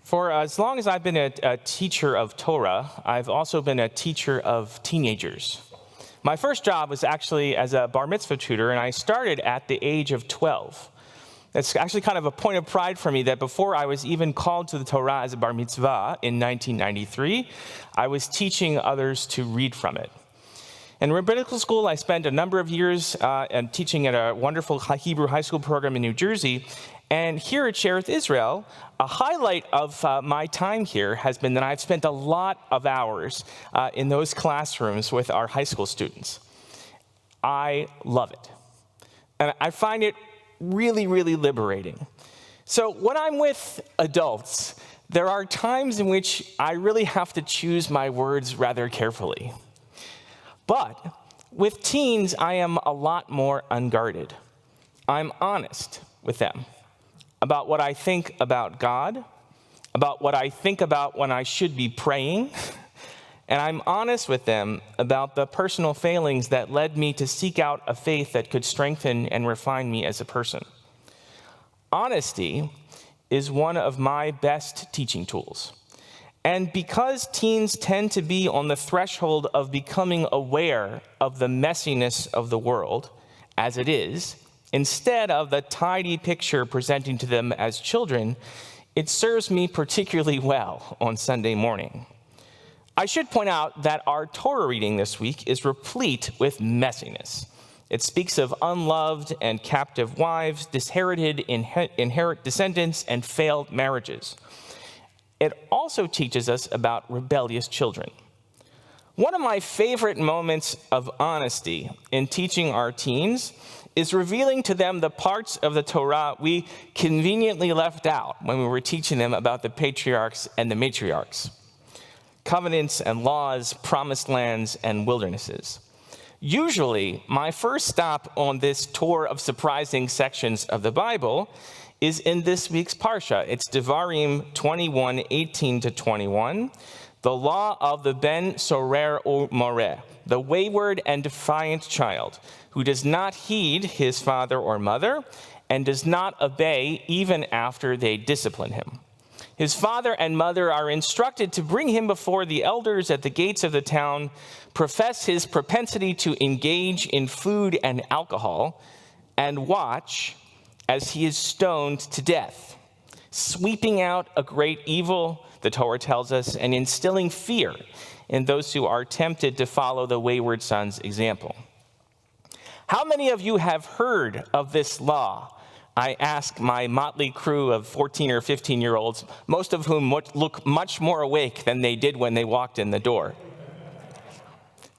For as long as I've been a teacher of Torah, I've also been a teacher of teenagers. My first job was actually as a bar mitzvah tutor, and I started at the age of 12. It's actually kind of a point of pride for me that before I was even called to the Torah as a bar mitzvah in 1993, I was teaching others to read from it. In rabbinical school, I spent a number of years teaching at a wonderful Hebrew high school program in New Jersey. And here at Sherith Israel, a highlight of my time here has been that I've spent a lot of hours in those classrooms with our high school students. I love it. And I find it really, really liberating. So when I'm with adults, there are times in which I really have to choose my words rather carefully. But with teens, I am a lot more unguarded. I'm honest with them about what I think about God, about what I think about when I should be praying, and I'm honest with them about the personal failings that led me to seek out a faith that could strengthen and refine me as a person. Honesty is one of my best teaching tools. And because teens tend to be on the threshold of becoming aware of the messiness of the world as it is, instead of the tidy picture presenting to them as children, it serves me particularly well on Sunday morning. I should point out that our Torah reading this week is replete with messiness. It speaks of unloved and captive wives, disinherited inherit descendants, and failed marriages. It also teaches us about rebellious children. One of my favorite moments of honesty in teaching our teens is revealing to them the parts of the Torah we conveniently left out when we were teaching them about the patriarchs and the matriarchs, covenants and laws, promised lands and wildernesses. Usually, my first stop on this tour of surprising sections of the Bible is in this week's Parsha. It's Devarim 21:18-21, the law of the Ben Sorer Moreh, the wayward and defiant child, who does not heed his father or mother and does not obey even after they discipline him. His father and mother are instructed to bring him before the elders at the gates of the town, profess his propensity to engage in food and alcohol, and watch as he is stoned to death, sweeping out a great evil, the Torah tells us, and instilling fear in those who are tempted to follow the wayward son's example. How many of you have heard of this law? I ask my motley crew of 14 or 15-year-olds, most of whom look much more awake than they did when they walked in the door.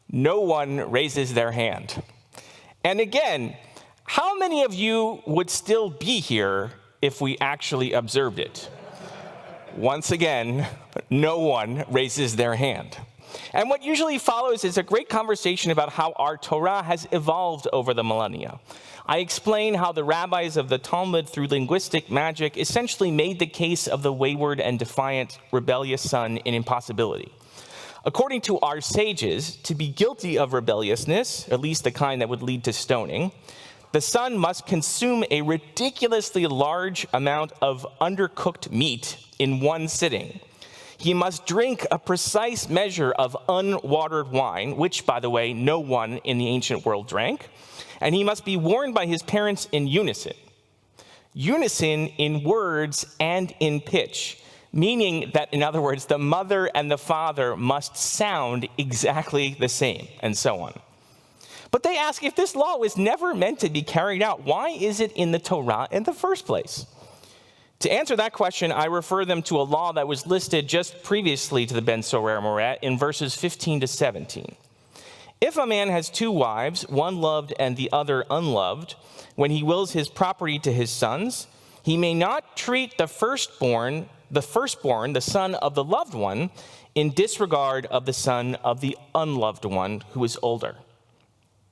No one raises their hand. And again, how many of you would still be here if we actually observed it? Once again, no one raises their hand. And what usually follows is a great conversation about how our Torah has evolved over the millennia. I explain how the rabbis of the Talmud, through linguistic magic, essentially made the case of the wayward and defiant rebellious son an impossibility. According to our sages, to be guilty of rebelliousness, at least the kind that would lead to stoning, the son must consume a ridiculously large amount of undercooked meat in one sitting. He must drink a precise measure of unwatered wine, which, by the way, no one in the ancient world drank, and he must be warned by his parents in unison. Unison in words and in pitch, meaning that, in other words, the mother and the father must sound exactly the same, and so on. But they ask, if this law was never meant to be carried out, why is it in the Torah in the first place? To answer that question, I refer them to a law that was listed just previously to the Ben Sorer Moreh in verses 15-17. If a man has two wives, one loved and the other unloved, when he wills his property to his sons, he may not treat the firstborn, the son of the loved one, in disregard of the son of the unloved one who is older.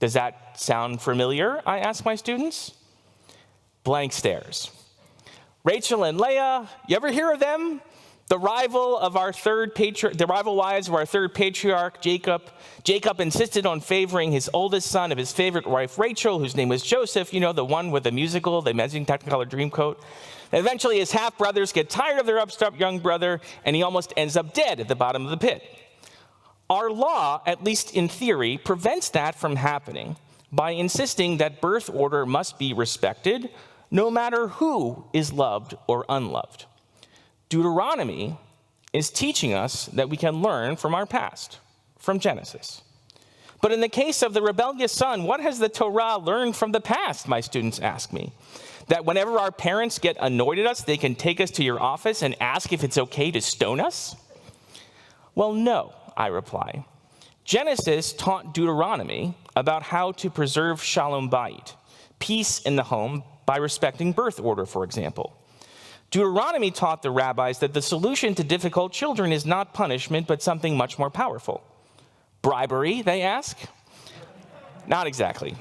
Does that sound familiar? I ask my students. Blank stares. Rachel and Leah, you ever hear of them? The rival wives of our third patriarch, Jacob insisted on favoring his oldest son of his favorite wife, Rachel, whose name was Joseph, the one with the musical, the amazing Technicolor Dreamcoat. Eventually, his half-brothers get tired of their upstart young brother, and he almost ends up dead at the bottom of the pit. Our law, at least in theory, prevents that from happening by insisting that birth order must be respected, no matter who is loved or unloved. Deuteronomy is teaching us that we can learn from our past, from Genesis. But in the case of the rebellious son, what has the Torah learned from the past, my students ask me? That whenever our parents get annoyed at us, they can take us to your office and ask if it's okay to stone us? Well, no, I reply. Genesis taught Deuteronomy about how to preserve shalom bayit, peace in the home, by respecting birth order, for example. Deuteronomy taught the rabbis that the solution to difficult children is not punishment, but something much more powerful. Bribery, they ask? Not exactly.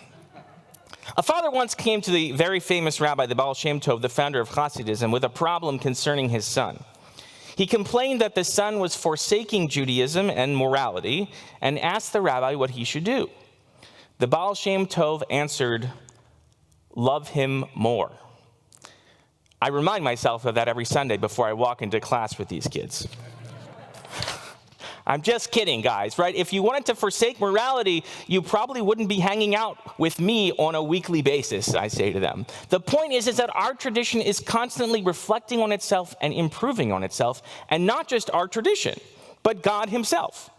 A father once came to the very famous rabbi, the Baal Shem Tov, the founder of Hasidism, with a problem concerning his son. He complained that the son was forsaking Judaism and morality and asked the rabbi what he should do. The Baal Shem Tov answered, "Love him more." I remind myself of that every Sunday before I walk into class with these kids. I'm just kidding, guys, right? If you wanted to forsake morality, you probably wouldn't be hanging out with me on a weekly basis, I say to them. The point is that our tradition is constantly reflecting on itself and improving on itself, and not just our tradition, but God himself.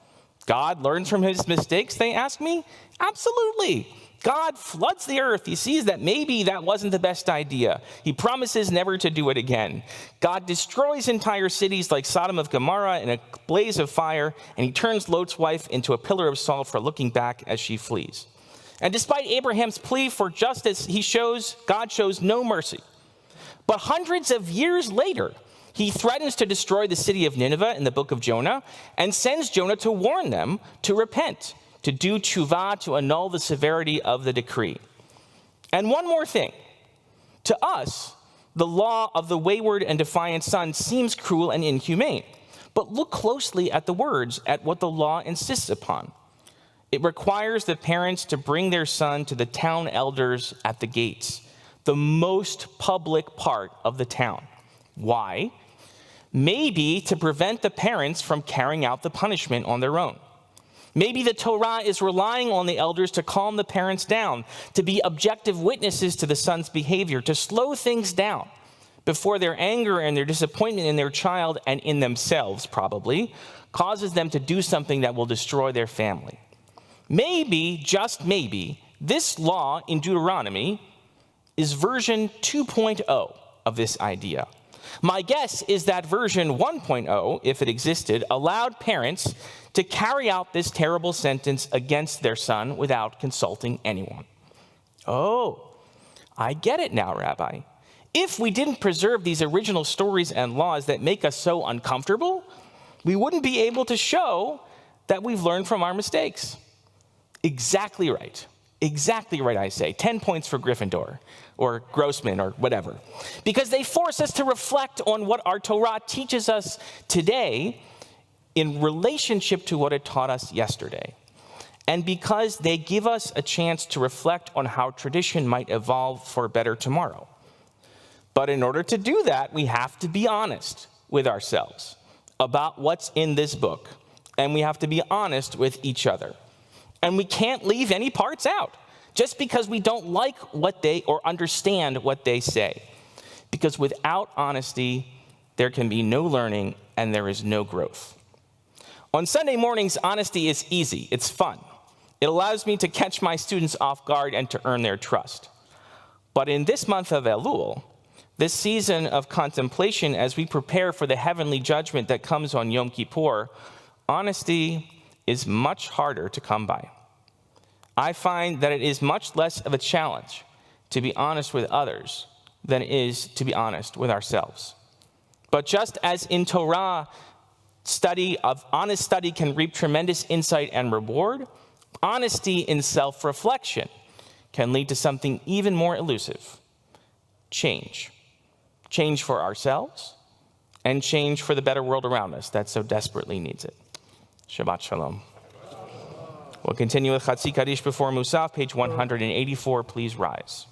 God learns from his mistakes, they ask me? Absolutely. God floods the earth. He sees that maybe that wasn't the best idea. He promises never to do it again. God destroys entire cities like Sodom of Gomorrah in a blaze of fire, and he turns Lot's wife into a pillar of salt for looking back as she flees. And despite Abraham's plea for justice, God shows no mercy. But hundreds of years later, he threatens to destroy the city of Nineveh in the book of Jonah and sends Jonah to warn them to repent, to do tshuva, to annul the severity of the decree. And one more thing. To us, the law of the wayward and defiant son seems cruel and inhumane. But look closely at the words, at what the law insists upon. It requires the parents to bring their son to the town elders at the gates, the most public part of the town. Why? Maybe to prevent the parents from carrying out the punishment on their own. Maybe the Torah is relying on the elders to calm the parents down, to be objective witnesses to the son's behavior, to slow things down before their anger and their disappointment in their child and in themselves, probably, causes them to do something that will destroy their family. Maybe, just maybe, this law in Deuteronomy is version 2.0 of this idea. My guess is that version 1.0, if it existed, allowed parents to carry out this terrible sentence against their son without consulting anyone. Oh, I get it now, Rabbi. If we didn't preserve these original stories and laws that make us so uncomfortable, we wouldn't be able to show that we've learned from our mistakes. Exactly right. Exactly right, I say. 10 points for Gryffindor, or Grossman, or whatever. Because they force us to reflect on what our Torah teaches us today in relationship to what it taught us yesterday. And because they give us a chance to reflect on how tradition might evolve for a better tomorrow. But in order to do that, we have to be honest with ourselves about what's in this book. And we have to be honest with each other. And we can't leave any parts out just because we don't like what they or understand what they say. Because without honesty, there can be no learning and there is no growth. On Sunday mornings, honesty is easy. It's fun. It allows me to catch my students off guard and to earn their trust. But in this month of Elul, this season of contemplation as we prepare for the heavenly judgment that comes on Yom Kippur, honesty is much harder to come by. I find that it is much less of a challenge to be honest with others than it is to be honest with ourselves. But just as in Torah, honest study can reap tremendous insight and reward, honesty in self-reflection can lead to something even more elusive: change. Change for ourselves and change for the better world around us that so desperately needs it. Shabbat Shalom. We'll continue with Chatzi Kaddish before Musaf, page 184. Please rise.